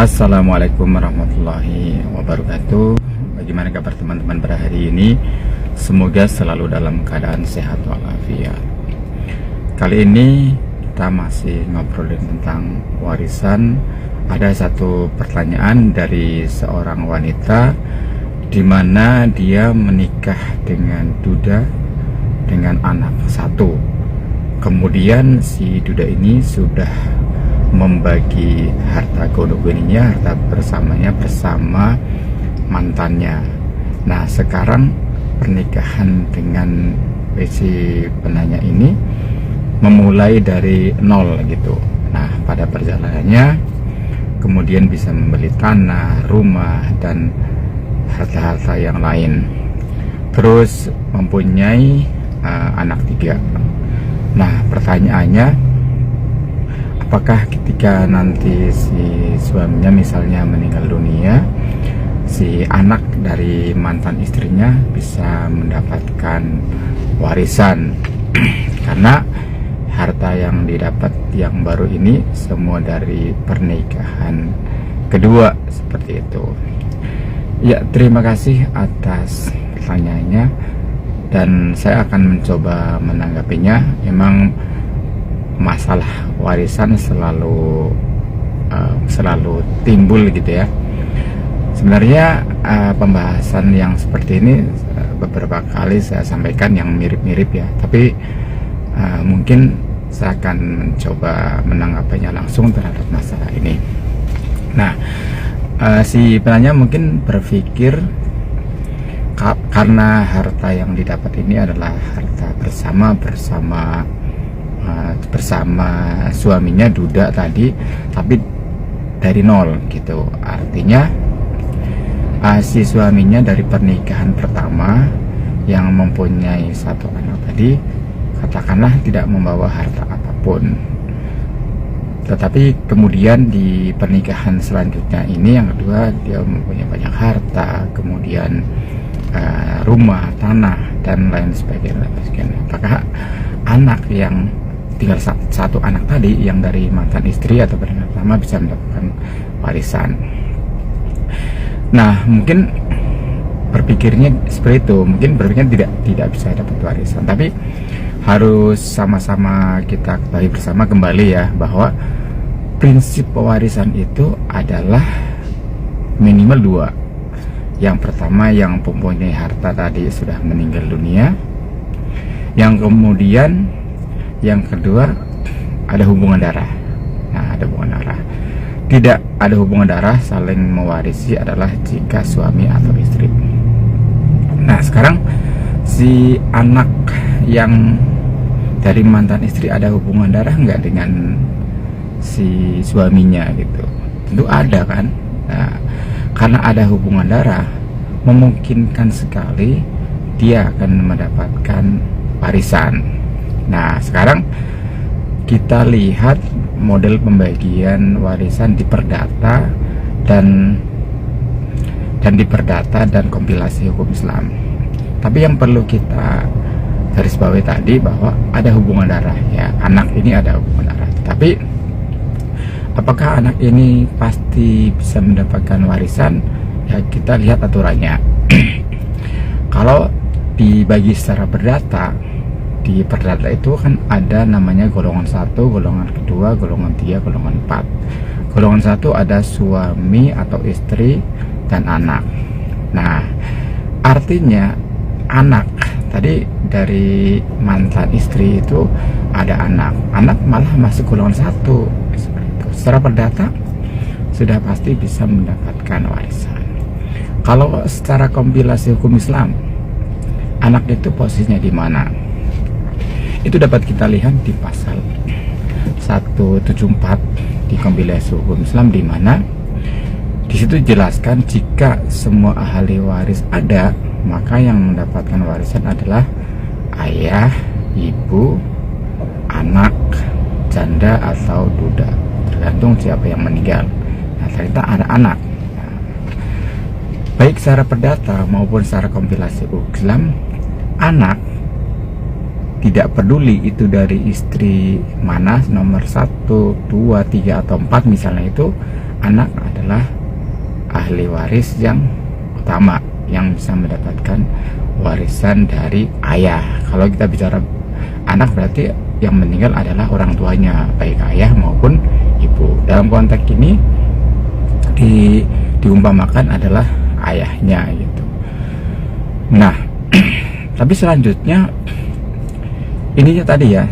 Assalamualaikum warahmatullahi wabarakatuh. Bagaimana kabar teman-teman pada hari ini? Semoga selalu dalam keadaan sehat walafiat. Kali ini kita masih ngobrolin tentang warisan. Ada satu pertanyaan dari seorang wanita di mana dia menikah dengan duda dengan anak satu. Kemudian si duda ini sudah membagi harta gondok-geninya, harta bersamanya bersama mantannya. Nah, sekarang pernikahan dengan si penanya ini memulai dari nol gitu. Nah, pada perjalanannya kemudian bisa membeli tanah, rumah, dan harta-harta yang lain. Terus mempunyai anak 3. Nah, pertanyaannya, apakah ketika nanti si suaminya misalnya meninggal dunia, si anak dari mantan istrinya bisa mendapatkan warisan? Karena harta yang didapat yang baru ini semua dari pernikahan kedua, seperti itu. Ya, terima kasih atas pertanyaannya dan saya akan mencoba menanggapinya. Memang masalah warisan selalu timbul gitu ya. Sebenarnya pembahasan yang seperti ini beberapa kali saya sampaikan yang mirip-mirip ya, tapi mungkin saya akan mencoba menanggapinya langsung terhadap masalah ini. Nah, si penanya mungkin berpikir karena harta yang didapat ini adalah harta bersama suaminya duda tadi, tapi dari nol gitu. Artinya si suaminya dari pernikahan pertama yang mempunyai satu anak tadi, katakanlah tidak membawa harta apapun, tetapi kemudian di pernikahan selanjutnya ini yang kedua dia mempunyai banyak harta, kemudian rumah, tanah, dan lain sebagainya. Apakah anak yang tinggal satu anak tadi yang dari mantan istri atau pernikahan pertama bisa mendapatkan warisan? Nah, mungkin berpikirnya seperti itu, mungkin berpikirnya tidak bisa dapat warisan, tapi harus sama-sama kita ketahui bersama kembali ya, bahwa prinsip pewarisan itu adalah minimal 2. Yang pertama, yang mempunyai harta tadi sudah meninggal dunia. Yang kemudian yang kedua, ada hubungan darah. Nah, ada hubungan darah. Tidak ada hubungan darah saling mewarisi adalah jika suami atau istri. Nah, sekarang si anak yang dari mantan istri ada hubungan darah nggak dengan si suaminya gitu? Tentu ada kan. Nah, karena ada hubungan darah, memungkinkan sekali dia akan mendapatkan warisan. Nah, sekarang kita lihat model pembagian warisan di Perdata dan kompilasi hukum Islam. Tapi yang perlu kita garis bawahi tadi bahwa ada hubungan darah ya, anak ini ada hubungan darah. Tapi apakah anak ini pasti bisa mendapatkan warisan? Ya, kita lihat aturannya. Kalau dibagi secara berdata, di perdata itu kan ada namanya golongan 1, golongan kedua, golongan 3, golongan 4. Golongan 1 ada suami atau istri dan anak. Nah, artinya anak tadi dari mantan istri itu ada anak malah masuk golongan 1. Seperti itu. Secara perdata sudah pasti bisa mendapatkan warisan. Kalau secara kompilasi hukum Islam, anak itu posisinya di mana? Itu dapat kita lihat di pasal 174 di kompilasi hukum Islam, di mana di situ dijelaskan jika semua ahli waris ada, maka yang mendapatkan warisan adalah ayah, ibu, anak, janda atau duda, tergantung siapa yang meninggal. Nah, ternyata ada anak. Nah, baik secara perdata maupun secara kompilasi hukum Islam, anak tidak peduli itu dari istri mana, nomor 1, 2, 3 atau 4 misalnya, itu anak adalah ahli waris yang utama yang bisa mendapatkan warisan dari ayah. Kalau kita bicara anak berarti yang meninggal adalah orang tuanya, baik ayah maupun ibu. Dalam konteks ini diumpamakan adalah ayahnya gitu. Nah, tapi selanjutnya ininya tadi ya,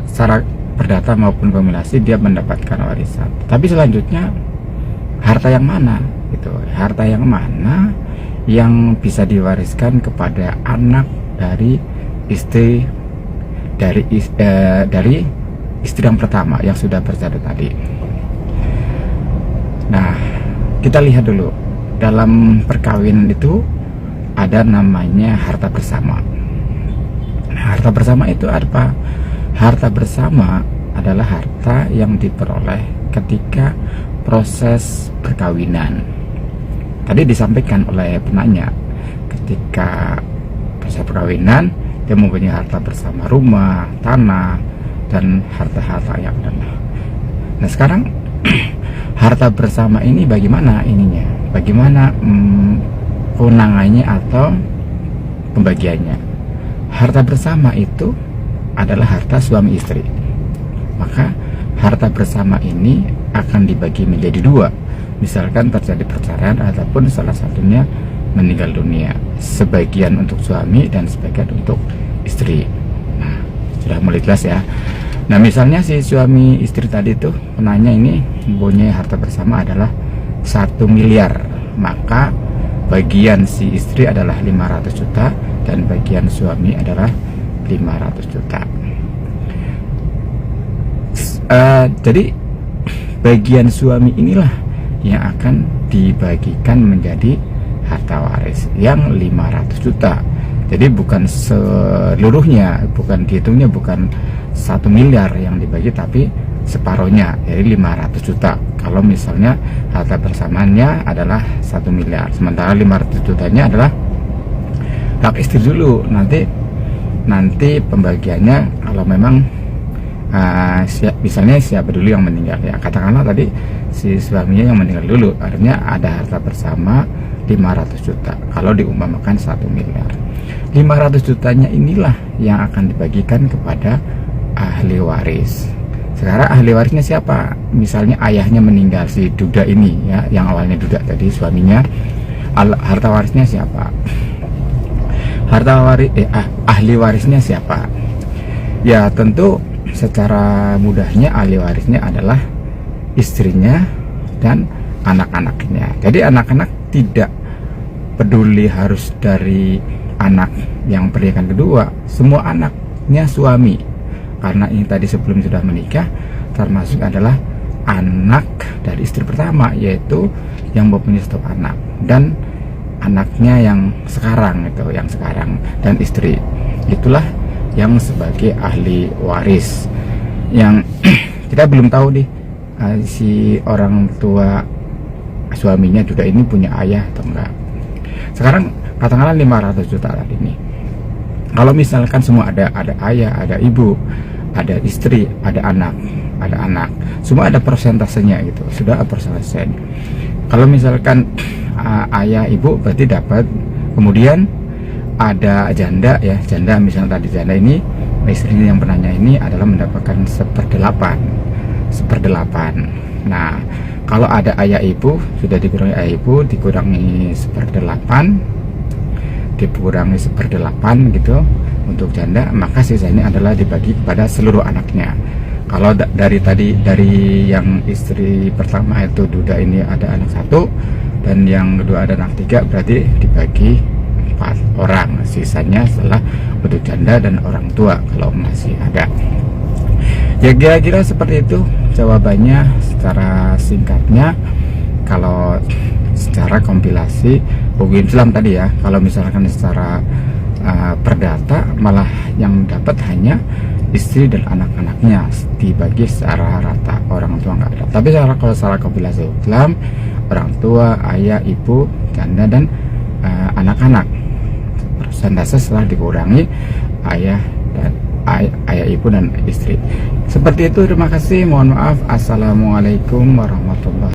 secara perdata maupun kumulasi dia mendapatkan warisan. Tapi selanjutnya harta yang mana gitu? Harta yang mana yang bisa diwariskan kepada anak dari istri dari istri yang pertama yang sudah bercadar tadi. Nah, kita lihat dulu dalam perkawinan itu ada namanya harta bersama. Harta bersama itu apa? Harta bersama adalah harta yang diperoleh ketika proses perkawinan. Tadi disampaikan oleh penanya, ketika proses perkawinan dia mempunyai harta bersama rumah, tanah, dan harta-harta yang lainnya. Nah sekarang harta bersama ini bagaimana ininya? Bagaimana kewenangannya atau pembagiannya? Harta bersama itu adalah harta suami istri. Maka harta bersama ini akan dibagi menjadi dua. Misalkan terjadi perceraian ataupun salah satunya meninggal dunia, sebagian untuk suami dan sebagian untuk istri. Nah, sudah mulai jelas ya. Nah, misalnya si suami istri tadi tuh penanya ini mempunyai harta bersama adalah 1 miliar, maka bagian si istri adalah 500 juta dan bagian suami adalah 500 juta. Jadi bagian suami inilah yang akan dibagikan menjadi harta waris yang 500 juta. Jadi bukan seluruhnya, bukan dihitungnya bukan 1 miliar yang dibagi, tapi separuhnya, jadi 500 juta. Kalau misalnya harta bersamanya adalah 1 miliar, sementara 500 jutanya adalah hak istri dulu. Nanti pembagiannya kalau memang misalnya siapa dulu yang meninggal ya, katakanlah tadi si suaminya yang meninggal dulu, artinya ada harta bersama 500 juta. Kalau diumpamakan 1 miliar, 500 jutanya inilah yang akan dibagikan kepada ahli waris. Sekarang ahli warisnya siapa? Misalnya ayahnya meninggal, si duda ini ya, yang awalnya duda tadi suaminya, harta warisnya siapa? Ahli warisnya siapa? Ya tentu secara mudahnya ahli warisnya adalah istrinya dan anak-anaknya. Jadi anak-anak tidak peduli harus dari anak yang pernikahan kedua, semua anaknya suami. Karena ini tadi sebelum sudah menikah termasuk adalah anak dari istri pertama, yaitu yang mempunyai 1 anak, dan anaknya yang sekarang dan istri itulah yang sebagai ahli waris. Yang kita belum tahu nih si orang tua suaminya juga ini punya ayah atau enggak. Sekarang katakanlah 500 juta tadi ini, kalau misalkan semua ada ayah, ada ibu, ada istri, ada anak, semua ada persentasenya gitu, sudah persentasenya. Kalau misalkan ayah ibu berarti dapat, kemudian ada janda ya, janda misalnya tadi janda ini, istrinya yang penanya ini adalah mendapatkan 1/8. Nah kalau ada ayah ibu, sudah dikurangi ayah ibu, dikurangi 1/8 gitu untuk janda, maka sisa ini adalah dibagi kepada seluruh anaknya. Kalau dari yang istri pertama itu duda ini ada anak 1 dan yang kedua ada anak 3, berarti dibagi 4 orang, sisanya setelah untuk janda dan orang tua kalau masih ada. Ya kira-kira seperti itu jawabannya secara singkatnya. Kalau secara kompilasi buku Islam tadi ya, kalau misalkan secara perdata malah yang dapat hanya istri dan anak-anaknya, dibagi secara rata, orang tua nggak ada. Tapi kalau secara kompilasi Islam, orang tua, ayah, ibu, janda dan anak-anak, persentase setelah dikurangi ayah, ibu dan istri. Seperti itu, terima kasih, mohon maaf. Assalamualaikum warahmatullahi wabarakatuh.